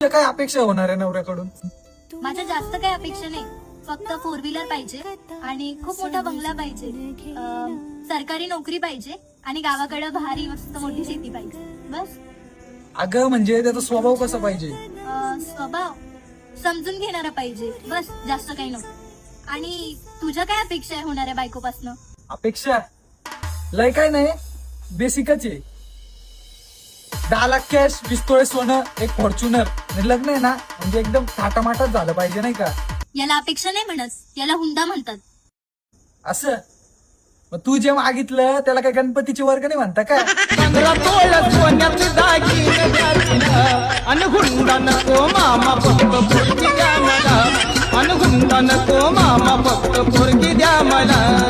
काय अपेक्षा होणार आहे नवऱ्याकडून? माझ्या जास्त काही अपेक्षा नाही, फक्त 4 व्हीलर पाहिजे आणि खूप मोठा बंगला पाहिजे, सरकारी नोकरी पाहिजे आणि गावाकडे भारी मस्त मोठी शेती पाहिजे, बस. अगं म्हणजे त्याचा स्वभाव कसा पाहिजे? स्वभाव समजून घेणारा पाहिजे, बस, जास्त काही नको. आणि तुझ्या काय अपेक्षा आहे होणाऱ्या बायकोपासनं? अपेक्षा लय काय नाही, बेसिकच आहे. 10 लाख कॅश, 20 तोळे सोनं, एक फॉर्च्युनर. लग्न आहे ना म्हणजे एकदम थाटामाटात झालं पाहिजे, नाही का? याला अपेक्षा नाही म्हणत, याला हुंडा म्हणतात. असं मग तू जे मागितलं त्याला काय गणपतीची वर्गणी म्हणता का? 15 तोळ सोन्याचे दागिने द्या तिला, अन हुंडा नको मामा फक्त पोरगी द्या मला, अन हुंडा नको मामा फक्त पोरगी द्या मला.